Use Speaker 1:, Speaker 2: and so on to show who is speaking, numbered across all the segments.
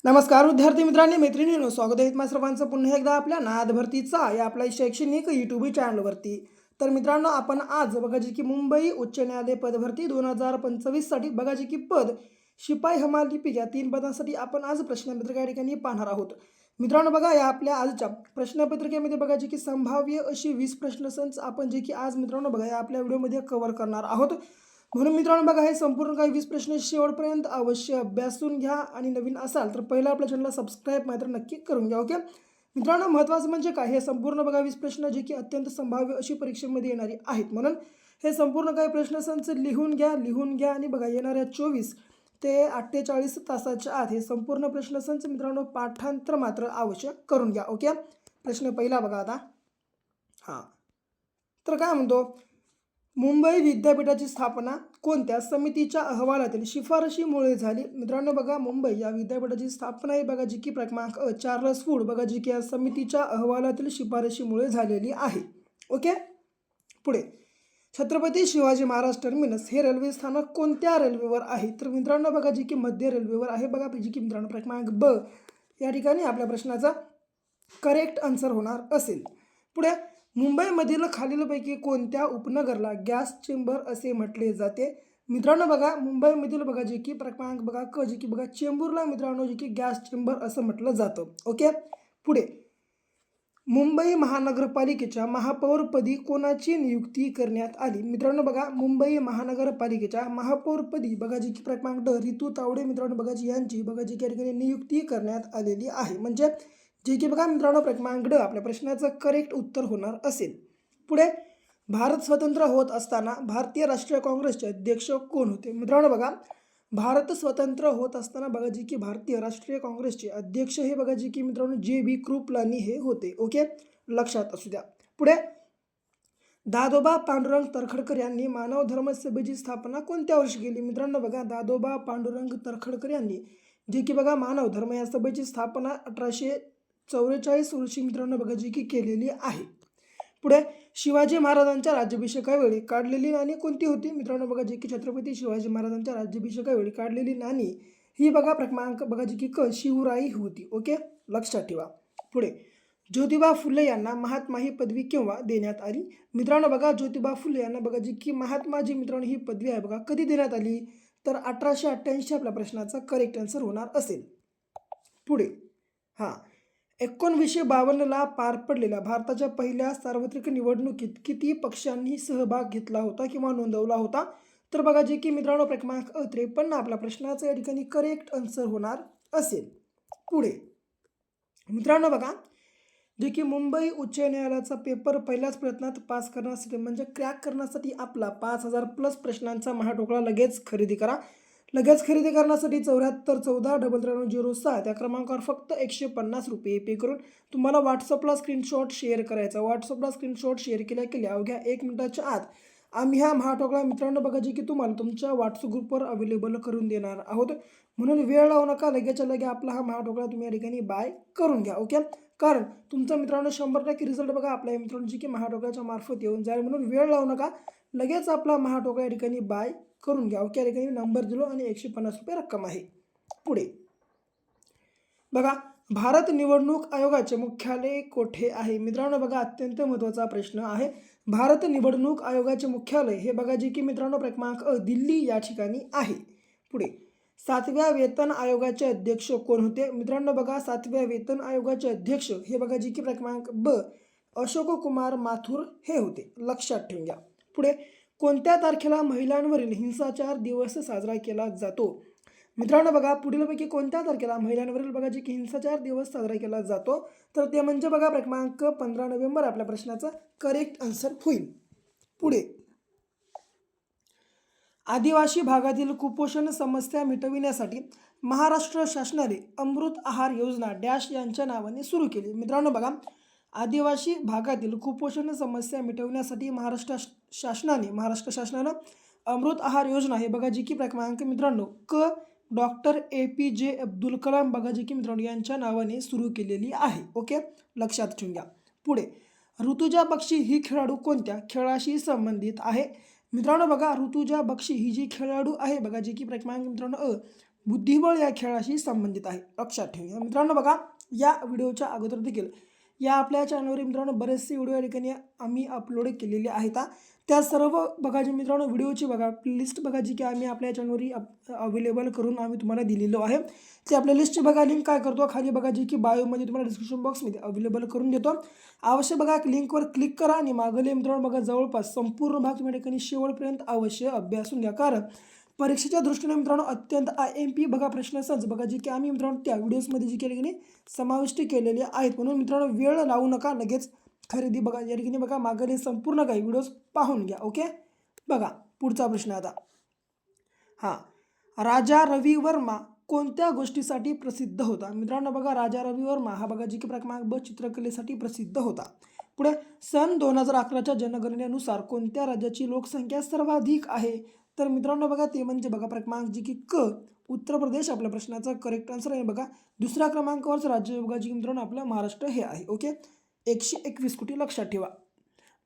Speaker 1: नमस्कार विद्यार्थी मित्रांनी मैत्रिणींनो, स्वागत आहे तुम्हा सर्वांचं पुन्हा एकदा आपल्या नाद भरतीचा या आपल्या शैक्षणिक यूट्यूब चॅनलवरती. तर मित्रांनो, आपण आज बघा जी की मुंबई उच्च न्यायालय पदभरती 2025 साठी बघा जी की पद शिपाई हमाल लिपिक या 3 पदांसाठी आपण आज प्रश्नपत्रिका या ठिकाणी पाहणार आहोत. मित्रांनो बघा, या आपल्या आजच्या प्रश्नपत्रिकेमध्ये बघा जी की संभाव्य अशी 20 प्रश्नसंच आपण जे की आज मित्रांनो बघा या आपल्या व्हिडिओमध्ये कव्हर करणार आहोत. म्हणून मित्रांनो बघा, हे संपूर्ण काही 20 प्रश्न शेवटपर्यंत अवश्य अभ्यासून घ्या आणि नवीन असाल तर पहिला आपल्या चॅनलला सबस्क्राईब मात्र नक्की करून घ्या. ओके मित्रांनो, महत्त्वाचं म्हणजे काय, हे संपूर्ण बघा 20 प्रश्न जे की अत्यंत संभाव्य अशी परीक्षेमध्ये येणारी आहेत. म्हणून हे संपूर्ण काही प्रश्नसंच लिहून घ्या आणि बघा येणाऱ्या 24 ते 48 तासाच्या आत हे संपूर्ण प्रश्नसंच मित्रांनो पाठांतर मात्र आवश्यक करून घ्या. ओके, प्रश्न पहिला बघा आता. हां, तर काय म्हणतो, मुंबई विद्यापीठाची स्थापना कोणत्या समितीच्या अहवालातील शिफारशीमुळे झाली? मित्रांनो बघा, मुंबई या विद्यापीठाची स्थापना ही बघा जी की क्रमांक चार्ल्स वूड बघा जी की या समितीच्या अहवालातील शिफारशीमुळे झालेली आहे. ओके, पुढे छत्रपती शिवाजी महाराज टर्मिनस हे रेल्वे स्थानक कोणत्या रेल्वेवर आहे? तर मित्रांनो बघा जी की मध्य रेल्वेवर आहे. बघा जी की मित्रांनो क्रमांक ब या ठिकाणी आपल्या प्रश्नाचा करेक्ट आन्सर होणार असेल. पुढे मुंबईमधील खालीलपैकी कोणत्या उपनगरला गॅस चेंबर असे म्हटले जाते? मित्रांनो बघा, मुंबईमधील बघा जे की क्रमांक बघा क जे की बघा चेंबूरला मित्रांनो जे की गॅस चेंबर असं म्हटलं जातं. ओके, पुढे मुंबई महानगरपालिकेच्या महापौरपदी कोणाची नियुक्ती करण्यात आली? मित्रांनो बघा, मुंबई महानगरपालिकेच्या महापौरपदी बघा जी की क्रमांक ड रितू तावडे मित्रांनो बघा जी यांची बघा जी की ठिकाणी नियुक्ती करण्यात आलेली आहे. म्हणजे जे की बघा मित्रांनो क्रमांक ड आपल्या प्रश्नाचं करेक्ट उत्तर होणार असेल. पुढे भारत स्वतंत्र होत असताना भारतीय राष्ट्रीय काँग्रेसचे अध्यक्ष कोण होते? मित्रांनो बघा, भारत स्वतंत्र होत असताना बघा जी की भारतीय राष्ट्रीय काँग्रेसचे अध्यक्ष हे बघा जी की मित्रांनो जे.बी. कृपलानी हे होते. ओके, लक्षात असू द्या. पुढे दादोबा पांडुरंग तर्खडकर यांनी मानव धर्म सभेची स्थापना कोणत्या वर्षी केली? मित्रांनो बघा, दादोबा पांडुरंग तर्खडकर यांनी जे की बघा मानव धर्म या सभेची स्थापना 1844 वर्षी मित्रांनो बघा जी की केलेली आहे. पुढे शिवाजी महाराजांच्या राज्याभिषेकावेळी काढलेली नाणी कोणती होती? मित्रांनो बघा जी की छत्रपती शिवाजी महाराजांच्या राज्याभिषेकावेळी काढलेली नाणी ही बघा क्रमांक बघा जी की क शिवराई होती. ओके, लक्षात ठेवा. पुढे ज्योतिबा फुले यांना महात्मा ही पदवी केव्हा देण्यात आली? मित्रांनो बघा, ज्योतिबा फुले यांना बघा जी की महात्मा जी मित्रांनो ही पदवी आहे बघा कधी देण्यात आली? तर 1888 आपल्या प्रश्नाचा करेक्ट आन्सर होणार असेल. पुढे 1952ला पार पडलेल्या भारताच्या पहिल्या सार्वत्रिक निवडणुकीत किती पक्षांनी सहभाग घेतला होता किंवा नोंदवला होता? तर बघा जे की मित्रांनो क्रमांक 53 आपल्या प्रश्नाचं या ठिकाणी करेक्ट आन्सर होणार असेल. पुढे मित्रांनो बघा, जे की मुंबई उच्च न्यायालयाचा पेपर पहिल्याच प्रयत्नात पास करण्यासाठी म्हणजे क्रॅक करण्यासाठी आपला 5000+ प्रश्नांचा महाटोकळा लगेच खरेदी करा. लगेच खरेदी करण्यासाठी 7414 त्या क्रमांकावर फक्त 150 रुपये पे करून तुम्हाला व्हॉट्सअपला स्क्रीनशॉट शेअर करायचा. व्हॉट्सअपला स्क्रीनशॉट शेअर केल्या अवघ्या 1 मिनिटाच्या आत आम्ही हा महाटोकळा मित्रांनो बघा जी की तुम्हाला तुमच्या व्हॉट्सअप ग्रुपवर अवेलेबल करून देणार आहोत. म्हणून वेळ लावू नका, लगेचच्या लगे आपला हा महाटोकळा तुम्ही या ठिकाणी बाय करून घ्या. ओके, कारण तुमचा मित्रांनो 100% रिझल्ट बघा आपल्या मित्रांनो जी की महाटोकळ्याच्या मार्फत येऊन जाईल. म्हणून वेळ लावू नका, लगेच आपला महाटोकळा या ठिकाणी बाय करून घ्या. ओके, या ठिकाणी नंबर दिलो आणि 150 रुपये रक्कम आहे. पुढे बघा, भारत निवडणूक आयोगाचे मुख्यालय कोठे आहे? मित्रांनो बघा, अत्यंत महत्त्वाचा प्रश्न आहे. भारत निवडणूक आयोगाचे मुख्यालय हे बघा जे की मित्रांनो क्रमांक दिल्ली या ठिकाणी आहे. पुढे 7व्या वेतन आयोगाचे अध्यक्ष कोण होते? मित्रांनो बघा, 7व्या वेतन आयोगाचे अध्यक्ष हे बघा जी की क्रमांक ब अशोक कुमार माथुर हे होते. लक्षात ठेवून घ्या. पुढे कोणत्या तारखेला महिलांवरील हिंसाचार दिवस साजरा केला जातो? मित्रांनो बघा, पुढीलपैकी कोणत्या तारखेला महिलांवरील बघा जी की हिंसाचार दिवस साजरा केला जातो? तर ते म्हणजे बघा क्रमांक 15 नोव्हेंबर आपल्या प्रश्नाचा करेक्ट आन्सर होईल. पुढे आदिवासी भागातील कुपोषण समस्या मिटविण्यासाठी महाराष्ट्र शासनाने अमृत आहार योजना डॅश यांच्या नावाने सुरू केली. मित्रांनो बघा, आदिवासी भागातील कुपोषण समस्या मिटवण्यासाठी महाराष्ट्र शासनानं अमृत आहार योजना हे बघा जी की क्रमांक मित्रांनो क डॉक्टर APJ अब्दुल कलाम बघा जी की मित्रांनो यांच्या नावाने सुरू केलेली आहे. ओके, लक्षात ठेवून घ्या. पुढे ऋतुजा बक्षी ही खेळाडू कोणत्या खेळाशी संबंधित आहे? मित्रांनो बघा, ऋतुजा बक्षी ही जी खेळाडू आहे बघा जी की क्रमांक मित्रांनो बुद्धिबळ या खेळाशी संबंधित आहे, लक्षात ठेवा मित्रांनो. बघा या व्हिडिओच्या अगोदर देखील या आपल्या चॅनलवर मित्रांनो बरेचसे व्हिडिओ या ठिकाणी आम्ही अपलोड केलेले आहेत. त्या सर्व बघा जे मित्रांनो व्हिडिओची बघा प्लेलिस्ट बघा जी की आम्ही आपल्या चॅनलवर अवेलेबल करून आम्ही तुम्हाला दिलेलो आहे. त्या प्लेलिस्टची बघा लिंक काय करतो खाली बघा जी की बायोमध्ये तुम्हाला डिस्क्रिप्शन बॉक्समध्ये अवेलेबल करून देतो. अवश्य बघा लिंकवर क्लिक करा आणि मागले मित्रांनो बघा जवळपास संपूर्ण भाग तुम्ही ठिकाणी शेवटपर्यंत अवश्य अभ्यासून घ्या. कारण परीक्षेच्या दृष्टीने मित्रांनो अत्यंत IMP बघा प्रश्नसंच बघा जे की आम्ही मित्रांनो त्या व्हिडिओजमध्ये जी केली समाविष्ट केलेले आहेत. म्हणून मित्रांनो वेळ लावू नका, लगेच खरेदी बघा या ठिकाणी बघा मागले संपूर्ण काही व्हिडिओज पाहून घ्या. ओके बघा पुढचा प्रश्न आता. राजा रवी वर्मा कोणत्या गोष्टीसाठी प्रसिद्ध होता? मित्रांनो बघा राजा रवी वर्मा हा बघा जी की क्रमांक ब चित्रकलेसाठी प्रसिद्ध होता. पुढे सन 2011च्या जनगणनेनुसार कोणत्या राज्याची लोकसंख्या सर्वाधिक आहे? तर मित्रांनो बघा ते म्हणजे बघा क्रमांक जी की क उत्तर प्रदेश आपल्या प्रश्नाचा करेक्ट आन्सर आहे. बघा दुसऱ्या क्रमांकावरच राज्य बघा जी मित्रांनो आपलं महाराष्ट्र हे आहे. ओके 121 कोटी लक्षात ठेवा.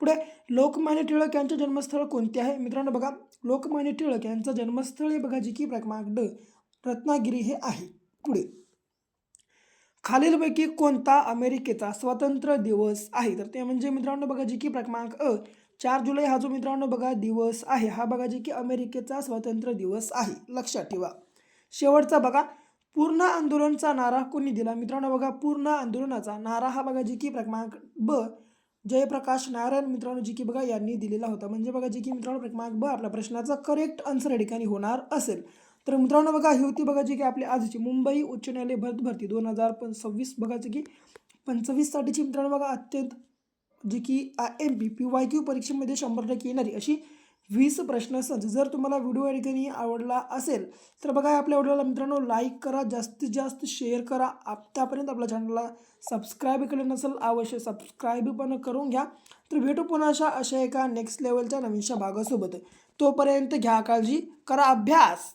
Speaker 1: पुढे लोकमान्य टिळक यांचे जन्मस्थळ कोणते आहे? मित्रांनो बघा लोकमान्य टिळक यांचं जन्मस्थळ हे बघा जी की क्रमांक ड रत्नागिरी हे आहे. पुढे खालीलपैकी कोणता अमेरिकेचा स्वातंत्र्य दिवस आहे? तर ते म्हणजे मित्रांनो बघा जी की क्रमांक 4 जुलै हा जो मित्रांनो बघा दिवस आहे हा बघा जी की अमेरिकेचा स्वातंत्र्य दिवस आहे, लक्षात ठेवा. शेवटचा बघा पूर्ण आंदोलनचा नारा कोणी दिला? मित्रांनो बघा पूर्ण आंदोलनाचा नारा हा बघा जी की क्रमांक ब जयप्रकाश नारायण मित्रांनो जी की बघा यांनी दिलेला होता. म्हणजे बघा जी की मित्रांनो क्रमांक ब आपल्या प्रश्नाचा करेक्ट आन्सर या ठिकाणी होणार असेल. तर मित्रांनो बघा ही होती बघा जी की आपली आजची मुंबई उच्च न्यायालय भरती 2026 बघा जी की 25 साठीची मित्रांनो बघा अत्यंत जी की IMP PYQ परीक्षेमध्ये 100% येणारी अशी 20 प्रश्नसंच. जर तुम्हाला व्हिडिओ या ठिकाणी आवडला असेल तर बघा आपल्या व्हिडिओला मित्रांनो लाईक करा, जास्तीत जास्त शेअर करा. आत्तापर्यंत आपल्या चॅनलला सबस्क्राईब केलं नसेल अवश्य सबस्क्राईब पण करून घ्या. तर भेटू पुन्हा अशा एका नेक्स्ट लेवलच्या नवीनशा भागासोबत. तोपर्यंत घ्या काळजी, करा अभ्यास.